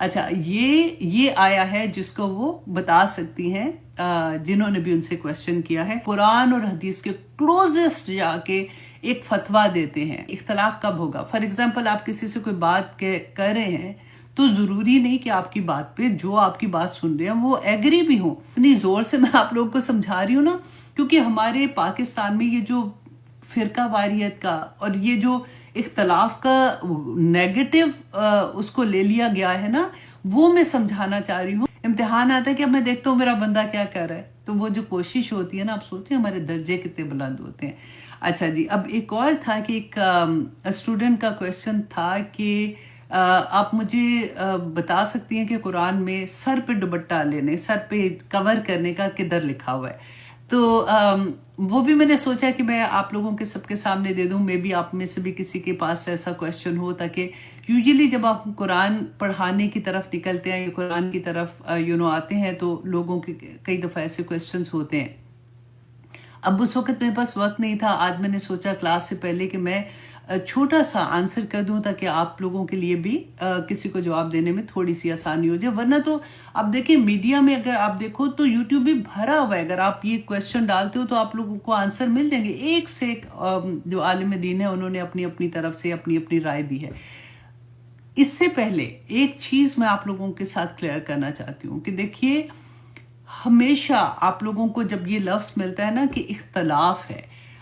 اچھا یہ آیا ہے جس کو وہ بتا سکتی ہیں جنہوں نے بھی ان سے کوشچن کیا ہے. قرآن اور حدیث کے کلوزسٹ جا کے ایک فتویٰ دیتے ہیں. اختلاف کب ہوگا؟ فار ایگزامپل آپ کسی سے کوئی بات کر رہے ہیں تو ضروری نہیں کہ آپ کی بات پہ جو آپ کی بات سن رہے ہیں وہ ایگری بھی ہوں. اتنی زور سے میں آپ لوگوں کو سمجھا رہی ہوں نا کیونکہ ہمارے پاکستان میں یہ جو فرقہ واریت کا اور یہ جو اختلاف کا نیگیٹو اس کو لے لیا گیا ہے نا، وہ میں سمجھانا چاہ رہی ہوں. امتحان آتا ہے کہ اب میں دیکھتا ہوں میرا بندہ کیا کر رہا ہے، تو وہ جو کوشش ہوتی ہے نا، آپ سوچیں ہمارے درجے کتنے بلند ہوتے ہیں. اچھا جی، اب ایک اور تھا کہ ایک اسٹوڈنٹ کا کویشچن تھا کہ آپ مجھے بتا سکتی ہیں کہ قرآن میں سر پہ دوپٹہ لینے، سر پہ کور کرنے کا کدھر لکھا ہوا ہے. تو وہ بھی میں نے سوچا کہ میں آپ لوگوں کے سب کے سامنے دے دوں. مے بی آپ میں سے بھی کسی کے پاس ایسا کویشچن ہو، تاکہ یوزلی جب آپ قرآن پڑھانے کی طرف نکلتے ہیں یا قرآن کی طرف آتے ہیں تو لوگوں کے کئی دفعہ ایسے کویشچنس ہوتے ہیں. اب اس وقت میرے پاس وقت نہیں تھا. آج میں نے سوچا کلاس سے پہلے کہ میں چھوٹا سا آنسر کر دوں تاکہ آپ لوگوں کے لیے بھی کسی کو جواب دینے میں تھوڑی سی آسانی ہو جائے. ورنہ تو اب دیکھیں میڈیا میں اگر آپ دیکھو تو یوٹیوب بھی بھرا ہوا ہے. اگر آپ یہ کویشچن ڈالتے ہو تو آپ لوگوں کو آنسر مل جائیں گے. ایک سے ایک جو عالم دین ہے انہوں نے اپنی اپنی طرف سے اپنی رائے دی ہے. اس سے پہلے ایک چیز میں آپ لوگوں کے ساتھ کلیئر کرنا چاہتی ہوں کہ دیکھیے، ہمیشہ آپ لوگوں کو جب یہ لفظ ملتا ہے نا کہ اختلاف ہے،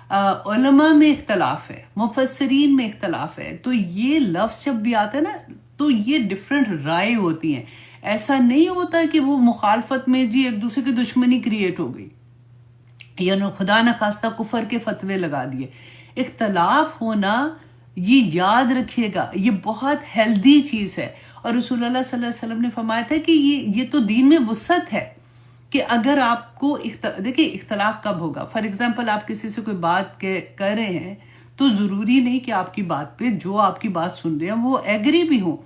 علماء میں اختلاف ہے، مفسرین میں اختلاف ہے، تو یہ لفظ جب بھی آتا ہے نا تو یہ ڈفرینٹ رائے ہوتی ہیں. ایسا نہیں ہوتا کہ وہ مخالفت میں جی ایک دوسرے کی دشمنی کریٹ ہو گئی یا خدا نخواستہ کفر کے فتوے لگا دیے. اختلاف ہونا، یہ یاد رکھیے گا، یہ بہت ہیلدی چیز ہے. اور رسول اللہ صلی اللہ علیہ وسلم نے فرمایا تھا کہ یہ تو دین میں وسعت ہے کہ اگر آپ کو دیکھیں اختلاف کب ہوگا. فار ایگزامپل آپ کسی سے کوئی بات کر رہے ہیں تو ضروری نہیں کہ آپ کی بات پہ جو آپ کی بات سن رہے ہیں وہ ایگری بھی ہوں.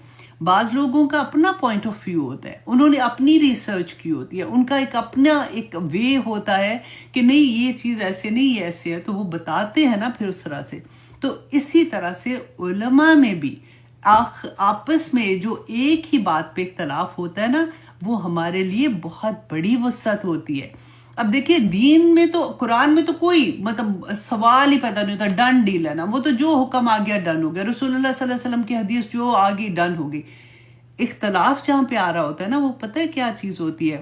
بعض لوگوں کا اپنا پوائنٹ آف ویو ہوتا ہے، انہوں نے اپنی ریسرچ کی ہوتی ہے، ان کا ایک اپنا ایک وے ہوتا ہے کہ نہیں یہ چیز ایسے نہیں، یہ ایسے ہے، تو وہ بتاتے ہیں نا پھر اس طرح سے. تو اسی طرح سے علماء میں بھی آپس میں جو ایک ہی بات پہ اختلاف ہوتا ہے نا، وہ ہمارے لیے بہت بڑی وسعت ہوتی ہے. اب دیکھیے دین میں تو قرآن میں تو کوئی مطلب سوال ہی پیدا نہیں ہوتا، ڈن ڈیل ہے نا، وہ تو جو حکم آ گیا ڈن ہو گیا. رسول اللہ صلی اللہ علیہ وسلم کی حدیث جو آ گئی ڈن ہو گئی. اختلاف جہاں پہ آ رہا ہوتا ہے نا، وہ پتہ ہے کیا چیز ہوتی ہے؟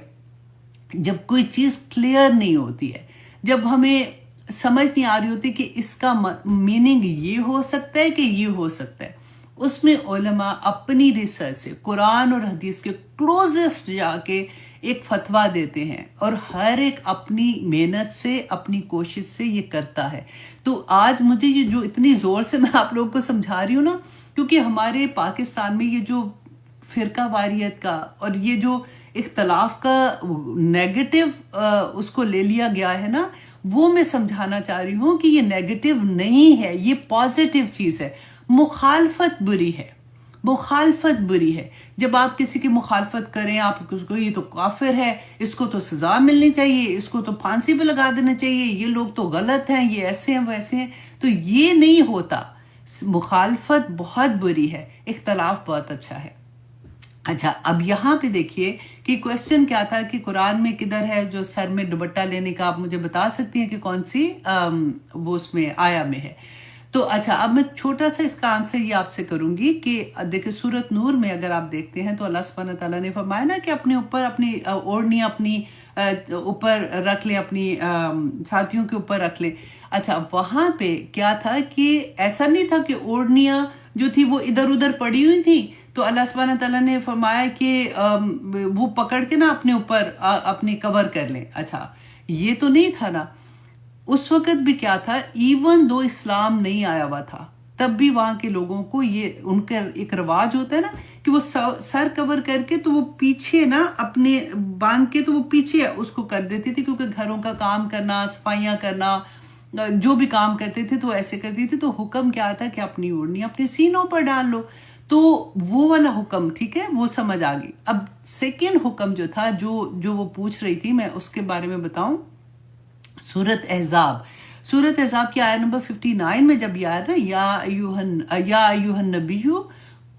جب کوئی چیز کلیئر نہیں ہوتی ہے، جب ہمیں سمجھ نہیں آ رہی ہوتی کہ اس کا میننگ یہ ہو سکتا ہے کہ یہ ہو سکتا ہے، اس میں علماء اپنی ریسرچ سے قرآن اور حدیث کے کلوزسٹ جا کے ایک فتویٰ دیتے ہیں، اور ہر ایک اپنی محنت سے اپنی کوشش سے یہ کرتا ہے. تو آج مجھے یہ جو اتنی زور سے میں آپ لوگوں کو سمجھا رہی ہوں نا، کیونکہ ہمارے پاکستان میں یہ جو فرقہ واریت کا اور یہ جو اختلاف کا نیگیٹو اس کو لے لیا گیا ہے نا، وہ میں سمجھانا چاہ رہی ہوں کہ یہ نیگیٹو نہیں ہے، یہ پازیٹیو چیز ہے. مخالفت بری ہے، مخالفت بری ہے. جب آپ کسی کی مخالفت کریں، آپ کو یہ تو کافر ہے، اس کو تو سزا ملنی چاہیے، اس کو تو پھانسی پہ لگا دینا چاہیے، یہ لوگ تو غلط ہیں، یہ ایسے ہیں ویسے ہیں، تو یہ نہیں ہوتا. مخالفت بہت بری ہے، اختلاف بہت اچھا ہے. اچھا، اب یہاں پہ دیکھیے کہ کویشچن کیا تھا کہ قرآن میں کدھر ہے جو سر میں دوپٹہ لینے کا. آپ مجھے بتا سکتی ہیں کہ کون سی وہ اس میں آیا میں ہے. تو اچھا، اب میں چھوٹا سا اس کا آنسر یہ آپ سے کروں گی کہ دیکھیں سورت نور میں اگر آپ دیکھتے ہیں تو اللہ سبحانہ تعالیٰ نے فرمایا نا کہ اپنے اوپر اپنی اوڑھنی اپنی اوپر رکھ لیں، اپنی چھاتیوں کے اوپر رکھ لیں. اچھا، وہاں پہ کیا تھا کہ ایسا نہیں تھا کہ اوڑھنیاں جو تھی وہ ادھر ادھر پڑی ہوئی تھی، تو اللہ سبحانہ تعالیٰ نے فرمایا کہ وہ پکڑ کے نا اپنے اوپر اپنی کور کر لیں. اچھا، یہ تو نہیں تھا نا. اس وقت بھی کیا تھا، ایون دو اسلام نہیں آیا ہوا تھا تب بھی وہاں کے لوگوں کو یہ ان کا ایک رواج ہوتا ہے نا کہ وہ سر کور کر کے تو وہ پیچھے نا اپنے باندھ کے تو وہ پیچھے اس کو کر دیتی تھی، کیونکہ گھروں کا کام کرنا، صفائیاں کرنا، جو بھی کام کرتے تھے تو ایسے کرتی تھی. تو حکم کیا تھا کہ اپنی اوڑھنی اپنے سینوں پر ڈال لو. تو وہ والا حکم ٹھیک ہے، وہ سمجھ آ گئی. اب سیکنڈ حکم جو تھا جو وہ پوچھ رہی تھی، میں اس کے بارے میں بتاؤں. سورت احزاب کی آیت نمبر 59 میں جب یہ آیا تھا یا ایوہ النبی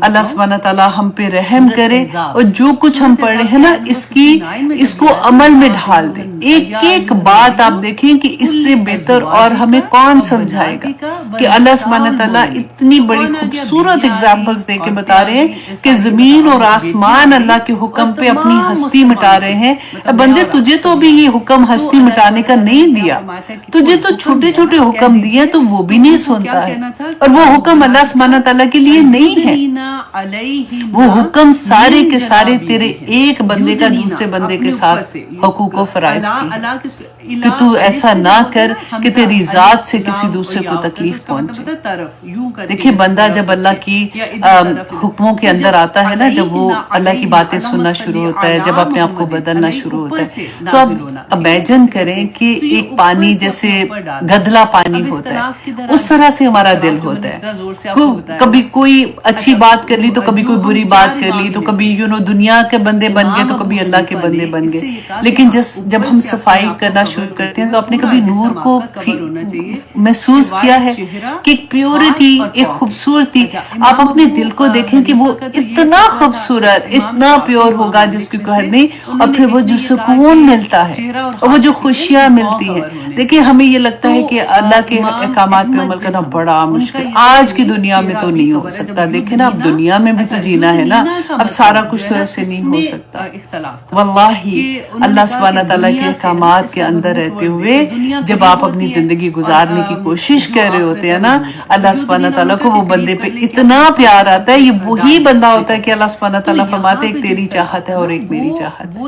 اللہ سبحانہ تعالیٰ ہم پہ رحم کرے، اور جو کچھ ہم پڑھ رہے ہیں نا اس کو عمل میں ڈھال دے. ایک ایک بات آپ دیکھیں کہ اس سے بہتر اور ہمیں کون سمجھائے گا کہ اللہ سبحانہ تعالیٰ اتنی بڑی خوبصورت اگزامپلز دے کے بتا رہے ہیں کہ زمین اور آسمان اللہ کے حکم پہ اپنی ہستی مٹا رہے ہیں. بندے تجھے تو ابھی یہ حکم ہستی مٹانے کا نہیں دیا، تجھے تو چھوٹے چھوٹے حکم دیے تو وہ بھی نہیں سنتا ہے، اور وہ حکم اللہ سبحانہ تعالیٰ کے لیے نہیں ہے. وہ حکم سارے کے سارے تیرے ایک بندے کا دوسرے بندے کے ساتھ حقوق و فرائض کی، کہ تو ایسا نہ کر کہ تیری ذات سے کسی دوسرے کو تکلیف پہنچے. دیکھیں بندہ جب اللہ کی حکموں کے اندر آتا ہے نا، جب وہ اللہ کی باتیں سننا شروع ہوتا ہے، جب اپنے آپ کو بدلنا شروع ہوتا ہے، تو آپ امیجن کریں کہ ایک پانی جیسے گدلا پانی ہوتا ہے، اس طرح سے ہمارا دل ہوتا ہے. کبھی کوئی اچھی بات کر لی تو کبھی کوئی بری بات کر لی، تو کبھی دنیا کے بندے بن گئے تو کبھی اللہ کے بندے بن گئے. لیکن جب ہم صفائی کرنا شروع کرتے ہیں تو آپ نے کبھی نور کو محسوس کیا ہے کہ ایک پیورٹی، ایک خوبصورتی. آپ اپنے دل کو دیکھیں کہ وہ اتنا خوبصورت، اتنا پیور ہوگا جس کی کوئی حد نہیں، اور پھر وہ جو سکون ملتا ہے اور وہ جو خوشیاں ملتی ہیں. دیکھیں ہمیں یہ لگتا ہے کہ اللہ کے احکامات پہ عمل کرنا بڑا مشکل، آج کی دنیا میں تو نہیں ہو سکتا. دیکھیں نا اب دنیا میں بھی تو جینا ہے نا، اب سارا کچھ تو ایسے نہیں ہو سکتا. واللہ اللہ سبحانہ تعالیٰ کے احکامات کے اندر رہتے ہوئے جب آپ اپنی زندگی گزارنے کی کوشش کر رہے ہوتے ہیں نا، اللہ سبحانہ تعالیٰ کو وہ بندے پہ اتنا پیار آتا ہے. یہ وہی بندہ ہوتا ہے کہ اللہ سبحانہ تعالیٰ فرماتے ہیں ایک تیری چاہت ہے اور ایک میری چاہت ہے.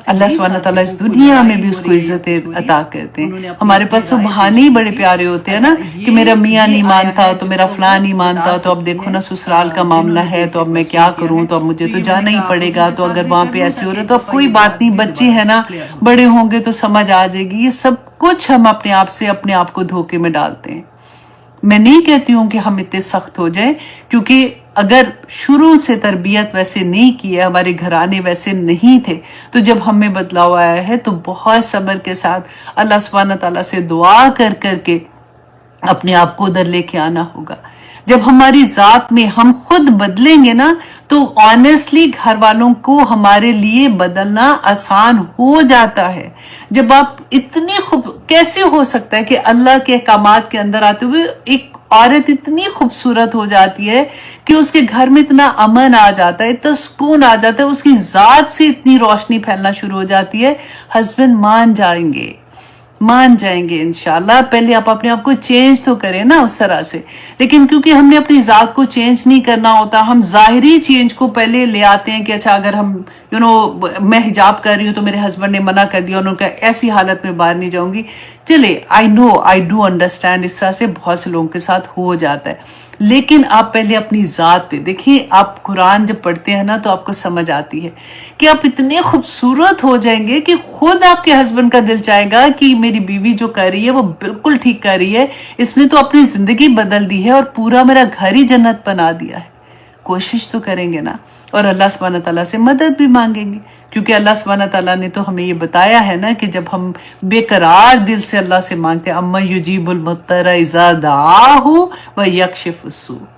اللہ سبحانہ تعالیٰ اس دنیا میں بھی اس کو عزت عطا کرتے ہیں. ہمارے پاس تو بہانے ہی بڑے پیارے ہوتے ہیں نا کہ میرا میاں نہیں مانتا تو میرا فلاں نہیں مانتا، تو اب دیکھو نا سسرال کا معاملہ ہے تو اب میں کیا کروں، تو اب مجھے تو جانا ہی پڑے گا. تو اگر وہاں پہ ایسے ہو رہا ہے تو اب کوئی بات نہیں، بچے ہیں نا، بڑے ہوں گے تو سمجھ آ جائے گی. یہ سب کچھ ہم اپنے آپ سے اپنے آپ کو دھوکے میں ڈالتے ہیں. میں نہیں کہتی ہوں کہ ہم اتنے سخت ہو جائیں، کیونکہ اگر شروع سے تربیت ویسے نہیں کی ہے، ہمارے گھرانے ویسے نہیں تھے، تو جب ہم میں بدلاؤ آیا ہے تو بہت صبر کے ساتھ اللہ سبحانہ تعالیٰ سے دعا کر کے اپنے آپ کو ادھر لے کے آنا ہوگا. جب ہماری ذات میں ہم خود بدلیں گے نا تو آنیسٹلی گھر والوں کو ہمارے لیے بدلنا آسان ہو جاتا ہے. جب آپ اتنی کیسے ہو سکتا ہے کہ اللہ کے احکامات کے اندر آتے ہوئے ایک عورت اتنی خوبصورت ہو جاتی ہے کہ اس کے گھر میں اتنا امن آ جاتا ہے، اتنا سکون آ جاتا ہے، اس کی ذات سے اتنی روشنی پھیلنا شروع ہو جاتی ہے. ہسبینڈ مان جائیں گے انشاءاللہ. پہلے آپ اپنے آپ کو چینج تو کریں نا اس طرح سے. لیکن کیونکہ ہم نے اپنی ذات کو چینج نہیں کرنا ہوتا، ہم ظاہری چینج کو پہلے لے آتے ہیں کہ اچھا اگر ہم میں حجاب کر رہی ہوں تو میرے ہسبینڈ نے منع کر دیا، انہوں نے کہا ایسی حالت میں باہر نہیں جاؤں گی. چلے آئی ڈو انڈرسٹینڈ، اس طرح سے بہت سے لوگوں کے ساتھ ہو جاتا ہے. لیکن آپ پہلے اپنی ذات پہ دیکھیں. آپ قرآن جب پڑھتے ہیں نا تو آپ کو سمجھ آتی ہے کہ آپ اتنے خوبصورت ہو جائیں گے کہ خود آپ کے ہسبینڈ کا دل چاہے گا کہ میری بیوی جو کر رہی ہے وہ بالکل ٹھیک کر رہی ہے، اس نے تو اپنی زندگی بدل دی ہے اور پورا میرا گھر ہی جنت بنا دیا ہے. کوشش تو کریں گے نا، اور اللہ سبحانہ تعالیٰ سے مدد بھی مانگیں گے، کیونکہ اللہ سبحانہ تعالیٰ نے تو ہمیں یہ بتایا ہے نا کہ جب ہم بے قرار دل سے اللہ سے مانگتے ہیں، اَمَّن يُجِيبُ الْمُضْطَرَّ إِذَا دَعَاهُ وَيَكْشِفُ السُّوءَ،